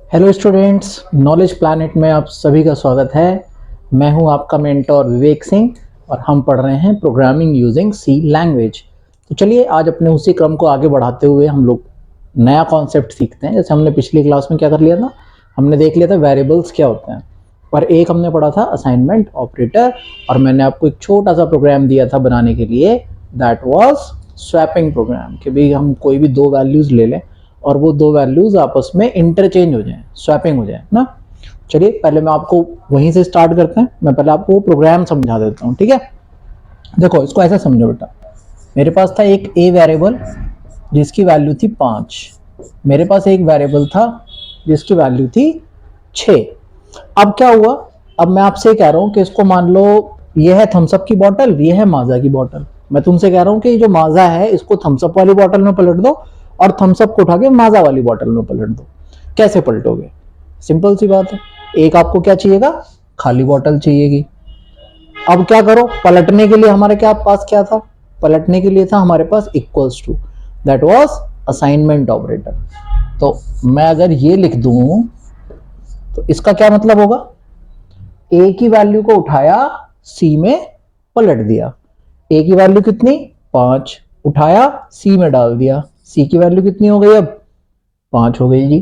Hello students, knowledge planet में आप सभी का स्वागत है। मैं हूं आपका मेंटोर विवेक सिंह और हम पढ़ रहे हैं प्रोग्रामिंग यूजिंग सी लैंग्वेज। तो चलिए आज अपने उसी क्रम को आगे बढ़ाते हुए हम लोग नया कॉन्सेप्ट सीखते हैं। जैसे हमने पिछली क्लास में क्या कर लिया था, हमने देख लिया था वेरिएबल्स क्या होते हैं, पर एक हमने पढ़ा था असाइनमेंट ऑपरेटर और मैंने आपको एक छोटा सा प्रोग्राम दिया था बनाने के लिए, दैट वाज स्वैपिंग प्रोग्राम। कि भाई हम कोई भी दो वैल्यूज ले लें और वो दो वैल्यूज आपस में इंटरचेंज हो जाए, स्वैपिंग हो जाए ना। चलिए पहले मैं आपको वहीं से स्टार्ट करते हैं। मैं पहले आपको प्रोग्राम समझा देता हूँ, ठीक है। देखो इसको ऐसा समझो बेटा, मेरे पास था एक ए वेरिएबल जिसकी वैल्यू थी 5। मेरे पास एक वेरिएबल था जिसकी वैल्यू थी 6। अब क्या हुआ, अब मैं आपसे कह रहा हूँ कि इसको मान लो ये है थम्सअप की बोतल, ये है माजा की बोतल। मैं तुमसे कह रहा हूँ कि जो माजा है इसको थम्सअप वाली बोतल में पलट दो और थम्सअप को उठा के माजा वाली बोतल में पलट दो। कैसे पलटोगे? सिंपल सी बात है, एक आपको क्या चाहिएगा, खाली बोतल चाहिएगी। अब क्या करो, पलटने के लिए हमारे क्या पास क्या था, पलटने के लिए था हमारे पास equals to, that was assignment operator. तो मैं अगर ये लिख दूं तो इसका क्या मतलब होगा, ए की वैल्यू को उठाया सी में पलट दिया। ए की वैल्यू कितनी, 5, उठाया सी में डाल दिया। सी की वैल्यू कितनी हो गई, अब 5 हो गई जी।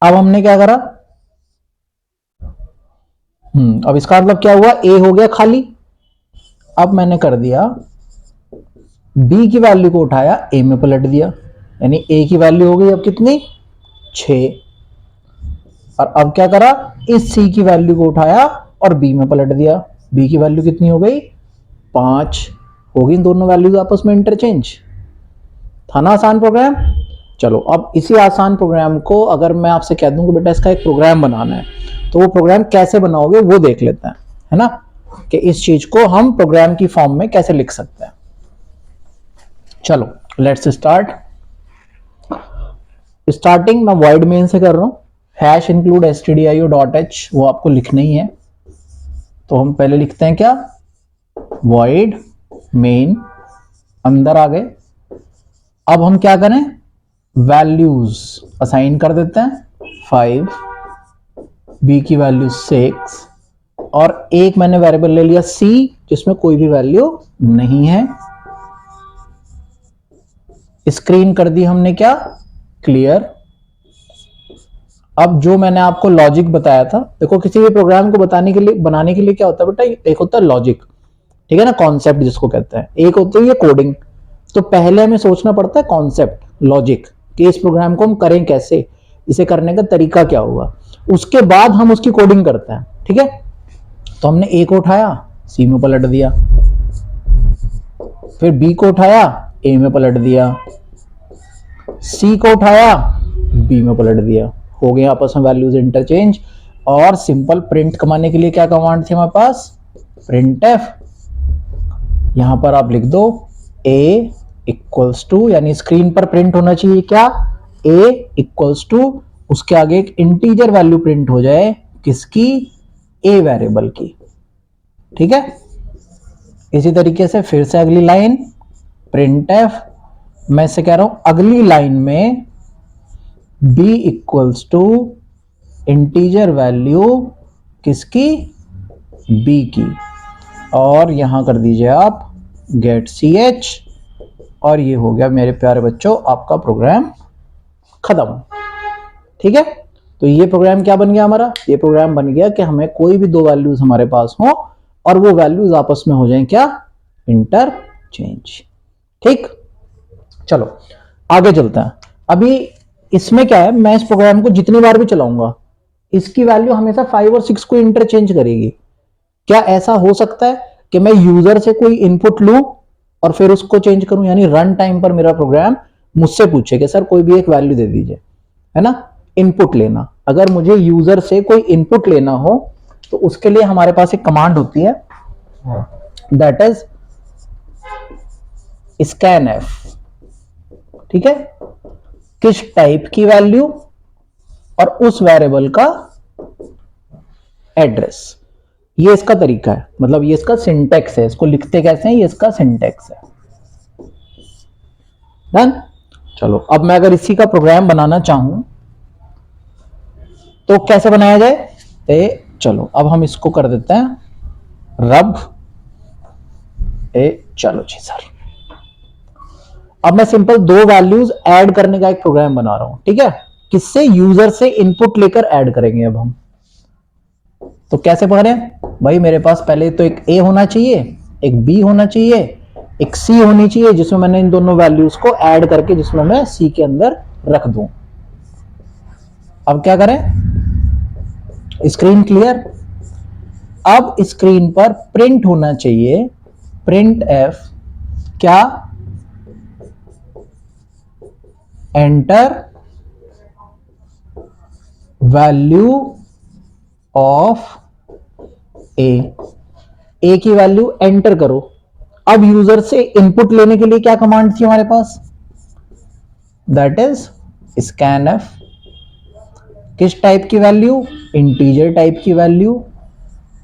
अब हमने क्या करा, अब इसका मतलब क्या हुआ, ए हो गया खाली। अब मैंने कर दिया, बी की वैल्यू को उठाया ए में पलट दिया, यानी ए की वैल्यू हो गई अब कितनी, 6। और अब क्या करा, इस सी की वैल्यू को उठाया और बी में पलट दिया। बी की वैल्यू कितनी हो गई, 5। हो गई दोनों वैल्यूज आपस में इंटरचेंज। था ना आसान प्रोग्राम। चलो अब इसी आसान प्रोग्राम को अगर मैं आपसे कह दूं कि बेटा इसका एक प्रोग्राम बनाना है, तो वो प्रोग्राम कैसे बनाओगे वो देख लेते हैं, है ना, कि इस चीज को हम प्रोग्राम की फॉर्म में कैसे लिख सकते हैं। चलो लेट्स स्टार्ट। स्टार्टिंग मैं वॉइड मेन से कर रहा हूं, हैश इंक्लूड stdio.h वो आपको लिखना ही है। तो हम पहले लिखते हैं क्या, वॉइड मेन, अंदर आ गए। अब हम क्या करें, वैल्यूज असाइन कर देते हैं, 5, बी की वैल्यू 6 और एक मैंने वेरिएबल ले लिया सी जिसमें कोई भी वैल्यू नहीं है। स्क्रीन कर दी हमने क्या, क्लियर। अब जो मैंने आपको लॉजिक बताया था, देखो किसी भी प्रोग्राम को बताने के लिए बनाने के लिए क्या होता है बेटा, एक होता है लॉजिक, ठीक है ना, कॉन्सेप्ट जिसको कहते हैं, एक होती है ये कोडिंग। तो पहले हमें सोचना पड़ता है कॉन्सेप्ट, लॉजिक, कि इस प्रोग्राम को हम करें कैसे, इसे करने का तरीका क्या होगा, उसके बाद हम उसकी कोडिंग करते हैं, ठीक है। तो हमने ए को उठाया सी में पलट दिया, फिर बी को उठाया ए में पलट दिया, सी को उठाया बी में पलट दिया। हो गया आपस में वैल्यूज इंटरचेंज। और सिंपल प्रिंट कमाने के लिए क्या कमांड थी हमारे पास, प्रिंट एफ। यहां पर आप लिख दो ए इक्वल्स टू, यानी स्क्रीन पर प्रिंट होना चाहिए क्या, ए इक्वल्स टू, उसके आगे एक इंटीजर वैल्यू प्रिंट हो जाए, किसकी, ए वेरिएबल की, ठीक है। इसी तरीके से फिर से अगली लाइन, प्रिंट एफ। मैं इससे कह रहा हूं अगली लाइन में B equals to integer value किसकी, बी की। और यहां कर दीजिए आप गेट सी एच, और ये हो गया मेरे प्यारे बच्चों आपका प्रोग्राम खत्म, ठीक है। तो ये प्रोग्राम क्या बन गया हमारा, ये प्रोग्राम बन गया कि हमें कोई भी दो वैल्यूज हमारे पास हो और वो वैल्यूज आपस में हो जाए क्या, इंटरचेंज, ठीक। चलो आगे चलते हैं। अभी इसमें क्या है, मैं इस प्रोग्राम को जितनी बार भी चलाऊंगा इसकी वैल्यू हमेशा 5 और 6 को इंटरचेंज करेगी। क्या ऐसा हो सकता है कि मैं यूजर से कोई इनपुट लूं और फिर उसको चेंज करूं, यानी रन टाइम पर मेरा प्रोग्राम मुझसे पूछे कि सर कोई भी एक वैल्यू दे दीजिए, है ना, इनपुट लेना। अगर मुझे यूजर से कोई इनपुट लेना हो तो उसके लिए हमारे पास एक कमांड होती है, दैट इज स्कैन एफ, ठीक है। किस टाइप की वैल्यू और उस वेरिएबल का एड्रेस, ये इसका तरीका है, मतलब ये इसका सिंटेक्स है, इसको लिखते कैसे हैं, ये इसका सिंटेक्स है। डन। चलो अब मैं अगर इसी का प्रोग्राम बनाना चाहूं तो कैसे बनाया जाए? चलो अब हम इसको कर देते हैं रब चलो जी सर। अब मैं सिंपल दो वैल्यूज ऐड करने का एक प्रोग्राम बना रहा हूं, ठीक है? किससे? यूजर से इनपुट लेकर ऐड करेंगे अब हम। तो कैसे पढ़ रहे हैं भाई? मेरे पास पहले तो एक ए होना चाहिए, एक बी होना चाहिए, एक सी होनी चाहिए, जिसमें मैंने इन दोनों वैल्यूज को ऐड करके जिसमें मैं सी के अंदर रख दूं। अब क्या करें? Screen clear? अब स्क्रीन पर प्रिंट होना चाहिए प्रिंट एफ क्या? एंटर वैल्यू ऑफ ए की वैल्यू एंटर करो। अब यूजर से इनपुट लेने के लिए क्या कमांड थी हमारे पास? That is scan F. किस टाइप की वैल्यू? इंटीजर टाइप की वैल्यू।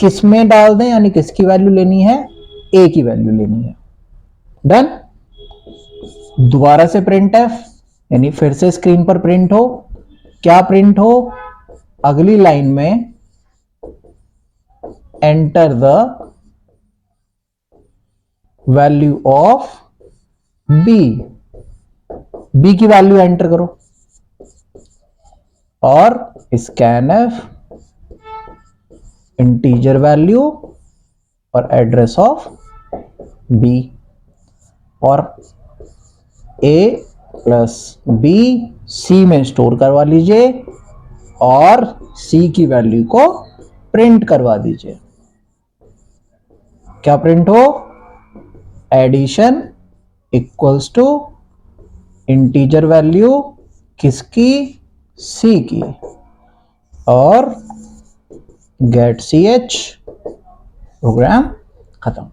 किस में डाल दें, यानी किसकी वैल्यू लेनी है? ए की वैल्यू लेनी है। डन। दोबारा से प्रिंट एफ, यानी फिर से स्क्रीन पर प्रिंट हो। क्या प्रिंट हो? अगली लाइन में enter the value of B. B की वैल्यू एंटर करो और स्कैन एफ इंटीजर वैल्यू और एड्रेस ऑफ बी, और ए प्लस बी सी में स्टोर करवा लीजिए और सी की वैल्यू को प्रिंट करवा दीजिए। क्या प्रिंट हो? Addition equals to integer value किसकी? सी की, और गेट सी एच, प्रोग्राम खत्म।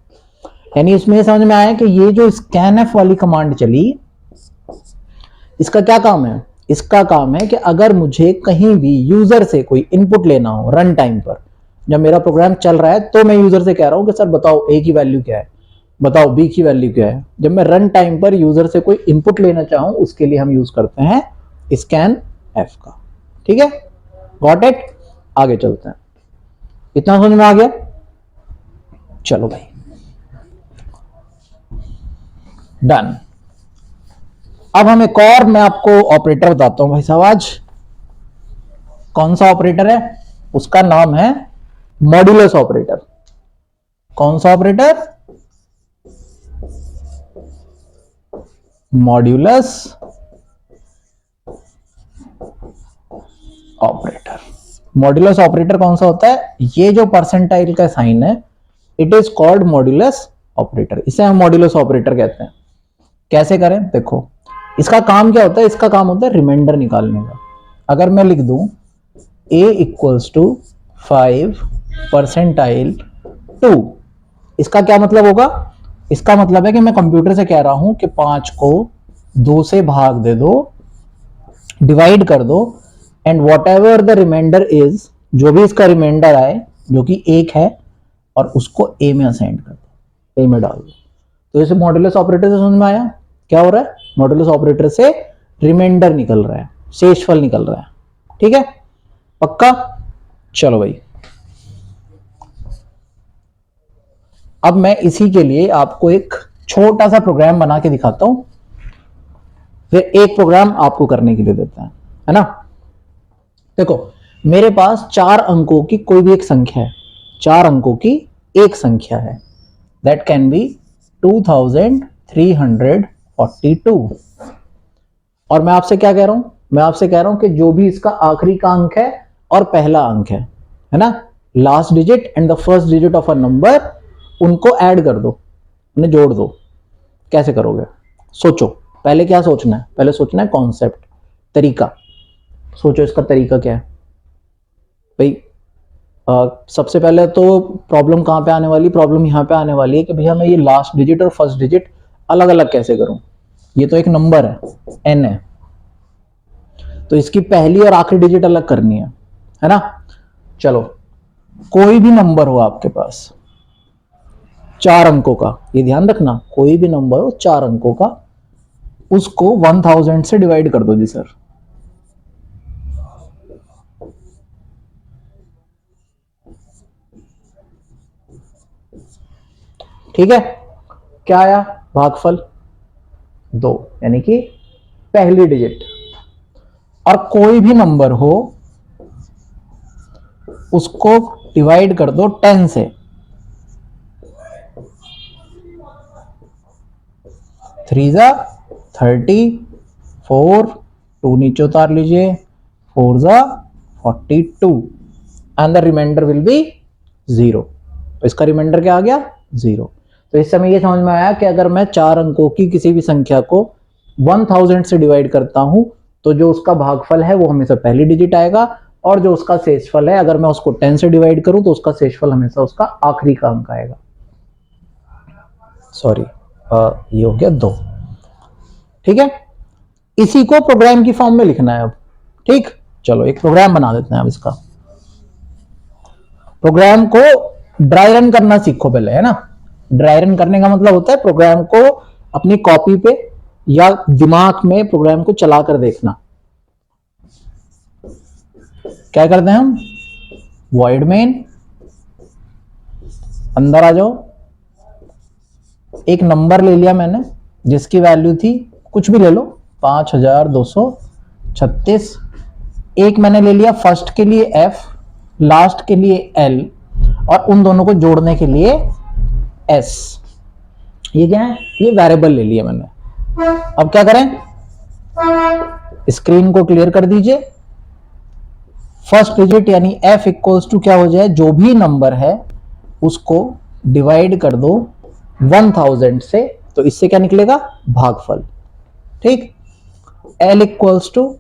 यानी इसमें समझ में आया कि ये जो स्कैन एफ वाली कमांड चली, इसका क्या काम है? इसका काम है कि अगर मुझे कहीं भी यूजर से कोई इनपुट लेना हो रन टाइम पर, जब मेरा प्रोग्राम चल रहा है तो मैं यूजर से कह रहा हूं कि सर बताओ ए की वैल्यू क्या है, बताओ बी की वैल्यू क्या है। जब मैं रन टाइम पर यूजर से कोई इनपुट लेना चाहूं, उसके लिए हम यूज करते हैं स्कैन एफ का। ठीक है, गॉट इट? आगे चलते हैं। इतना समझ में आ गया? चलो भाई, डन। अब हम एक और, मैं आपको ऑपरेटर बताता हूं भाई साहब आज। कौन सा ऑपरेटर है? उसका नाम है मॉड्यूलस ऑपरेटर। कौन सा operator? Modulus operator. Modulus operator कौन सा होता है? ये जो परसेंटाइल का साइन है, it is called modulus operator. इसे हम मॉड्यूलस ऑपरेटर कहते हैं। कैसे करें? देखो, इसका काम क्या होता है? इसका काम होता है रिमाइंडर निकालने का। अगर मैं लिख दूं a इक्वल्स टू 5 परसेंटाइल 2, इसका क्या मतलब होगा? इसका मतलब है कि मैं कंप्यूटर से कह रहा हूं कि 5 को 2 से भाग दे दो, डिवाइड कर दो, and whatever the remainder is, जो भी इसका रिमाइंडर आए जो कि 1 है, और उसको a में असाइन कर दो, a में डाल दो। तो इसे मॉड्यूलस ऑपरेटर से समझ में आया? क्या हो रहा है? मॉड्यूलस ऑपरेटर से रिमाइंडर निकल रहा है, शेषफल निकल रहा है। ठीक है, पक्का? चलो भाई, अब मैं इसी के लिए आपको एक छोटा सा प्रोग्राम बना के दिखाता हूं, फिर एक प्रोग्राम आपको करने के लिए देता है ना? देखो, मेरे पास 4 अंकों की कोई भी एक संख्या है, 4 अंकों की एक संख्या है, दैट कैन बी 2342। और मैं आपसे क्या कह रहा हूं? मैं आपसे कह रहा हूं कि जो भी इसका आखिरी का अंक है और पहला अंक है ना, last digit and the first digit of a number, उनको ऐड कर दो, उन्हें जोड़ दो। कैसे करोगे? सोचो। पहले क्या सोचना है? पहले सोचना है कॉन्सेप्ट, तरीका। सोचो इसका तरीका क्या है भाई। सबसे पहले तो प्रॉब्लम कहां पे आने वाली? प्रॉब्लम यहां पे आने वाली है कि भैया मैं ये लास्ट डिजिट और फर्स्ट डिजिट अलग अलग कैसे करूं? ये तो एक नंबर है, n है, तो इसकी पहली और आखिरी डिजिट अलग करनी है ना? चलो, कोई भी नंबर हो आपके पास 4 अंकों का, ये ध्यान रखना, कोई भी नंबर हो 4 अंकों का, उसको 1000 से डिवाइड कर दो जी सर। ठीक है, क्या आया भागफल 2, यानी कि पहली डिजिट। और कोई भी नंबर हो उसको डिवाइड कर दो 10 से। 3 जा 30, 4, 2 नीचे उतार लीजिए, 4 जा 42 and the remainder will be 0। तो इसका रिमाइंडर क्या आ गया 0। तो इस समय ये समझ में आया कि अगर मैं 4 अंकों की किसी भी संख्या को 1000 से डिवाइड करता हूं तो जो उसका भागफल है वो हमेशा पहली डिजिट आएगा, और जो उसका शेषफल है अगर मैं उसको 10 से डिवाइड करूं तो उसका शेषफल हमेशा उसका आखिरी का अंक आएगा। सॉरी, ये हो गया 2। ठीक है, इसी को प्रोग्राम की फॉर्म में लिखना है अब। ठीक, चलो एक प्रोग्राम बना देते हैं अब इसका। प्रोग्राम को ड्राई रन करना सीखो पहले, है ना। ड्राई रन करने का मतलब होता है प्रोग्राम को अपनी कॉपी पे या दिमाग में प्रोग्राम को चला कर देखना। क्या करते हैं हम, वॉइड मेन, अंदर आ जाओ, एक नंबर ले लिया मैंने जिसकी वैल्यू थी, कुछ भी ले लो, 5236। एक मैंने ले लिया फर्स्ट के लिए F, लास्ट के लिए L, और उन दोनों को जोड़ने के लिए S। ये क्या है, ये वेरिएबल ले लिया मैंने। अब क्या करें, स्क्रीन को क्लियर कर दीजिए। फर्स्ट डिजिट यानी F इक्वल्स टू क्या हो जाए, जो भी नंबर है उसको डिवाइड कर दो 1000 से, तो इससे क्या निकलेगा भागफल। ठीक, L equals to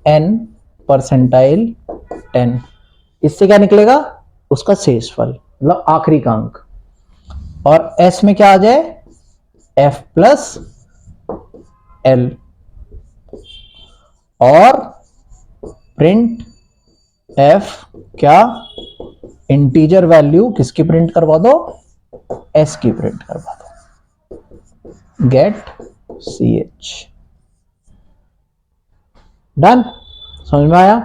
N percentile 10, इससे क्या निकलेगा उसका शेषफल, मतलब आखिरी का अंक। और S में क्या आ जाए, F प्लस L, और प्रिंट F क्या, इंटीजर वैल्यू किसकी प्रिंट करवा दो, S की प्रिंट करवा दो, गेट CH। डन, समझ में आया।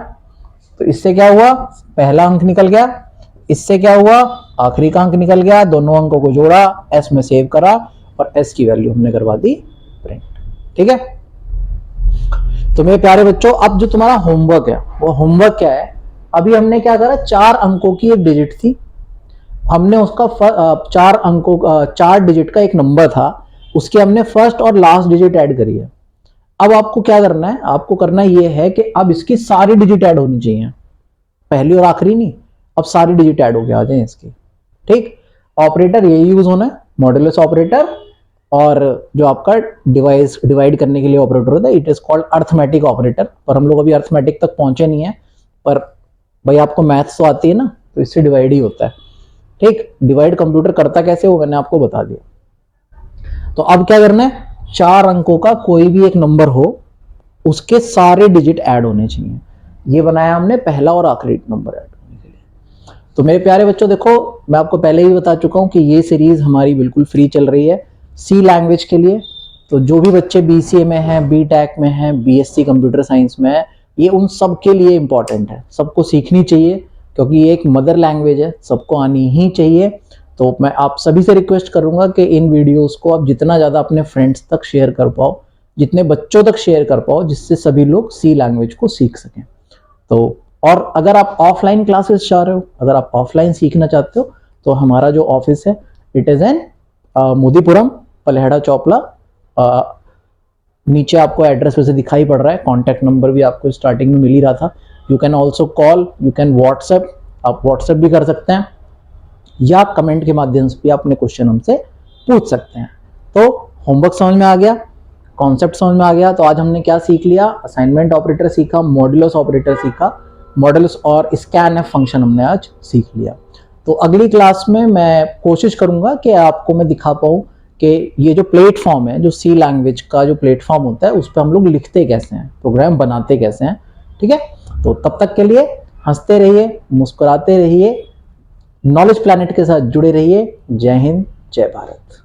तो इससे क्या हुआ, पहला अंक निकल गया, इससे क्या हुआ, आखिरी का अंक निकल गया। दोनों अंकों को जोड़ा, S में सेव करा, और S की वैल्यू हमने करवा दी प्रिंट। ठीक है, तो मेरे प्यारे बच्चों, अब जो तुम्हारा होमवर्क है वो होमवर्क क्या है, अभी हमने क्या करा, 4 अंकों की एक डिजिट थी, हमने उसका 4 अंकों 4 डिजिट का एक नंबर था, उसके हमने फर्स्ट और लास्ट डिजिट ऐड करी है। अब आपको क्या करना है, आपको करना ये है कि अब इसकी सारी डिजिट ऐड होनी चाहिए, पहली और आखिरी नहीं, अब सारी डिजिट ऐड होके आ जाए इसकी। ठीक, ऑपरेटर यही यूज होना है, मॉड्यूलस ऑपरेटर, और जो आपका डिवाइड करने के लिए ऑपरेटर होता है, it is called arithmetic operator. पर हम लोग अभी अर्थमेटिक तक पहुंचे नहीं है, पर भाई आपको मैथ्स तो आती है ना, तो इससे डिवाइड ही होता है। ठीक, डिवाइड कंप्यूटर करता कैसे वो मैंने आपको बता दिया। तो अब क्या करना है, 4 अंकों का कोई भी एक नंबर हो उसके सारे डिजिट ऐड होने चाहिए। ये बनाया हमने पहला और आखिरी नंबर ऐड करने के लिए। तो मेरे प्यारे बच्चों देखो, मैं आपको पहले ही बता चुका हूं कि ये सीरीज हमारी बिल्कुल फ्री चल रही है सी लैंग्वेज के लिए। तो जो भी बच्चे BCA में हैं, BTech में हैं, BSc कंप्यूटर साइंस में है, ये उन सब के लिए इंपॉर्टेंट है, सबको सीखनी चाहिए, क्योंकि ये एक मदर लैंग्वेज है, सबको आनी ही चाहिए। तो मैं आप सभी से रिक्वेस्ट करूंगा कि इन वीडियोस को आप जितना ज़्यादा अपने फ्रेंड्स तक शेयर कर पाओ, जितने बच्चों तक शेयर कर पाओ, जिससे सभी लोग सी लैंग्वेज को सीख सकें। तो और अगर आप ऑफलाइन क्लासेस चाह रहे हो, अगर आप ऑफलाइन सीखना चाहते हो, तो हमारा जो ऑफिस है it is in Modipuram, Palheda Chaupla. नीचे आपको एड्रेस वैसे दिखाई पड़ रहा है, कॉन्टैक्ट नंबर भी आपको स्टार्टिंग में मिल ही रहा था। You can also call, you can WhatsApp, आप व्हाट्सएप भी कर सकते हैं, या कमेंट के माध्यम से भी अपने क्वेश्चन हमसे पूछ सकते हैं। तो होमवर्क समझ में आ गया, कॉन्सेप्ट समझ में आ गया। तो आज हमने क्या सीख लिया, असाइनमेंट ऑपरेटर सीखा, मॉड्यूलस ऑपरेटर सीखा, मॉड्यूलस और स्कैनएफ फंक्शन हमने आज सीख लिया। तो अगली क्लास में मैं कोशिश करूंगा कि आपको मैं दिखा पाऊँ कि ये जो प्लेटफॉर्म है, जो सी लैंग्वेज का जो प्लेटफॉर्म होता है, उस पर हम लोग लिखते कैसे हैं, प्रोग्राम बनाते कैसे हैं। ठीक है, तो तब तक के लिए हंसते रहिए, मुस्कुराते रहिए, नॉलेज प्लैनेट के साथ जुड़े रहिए। जय हिंद, जय भारत।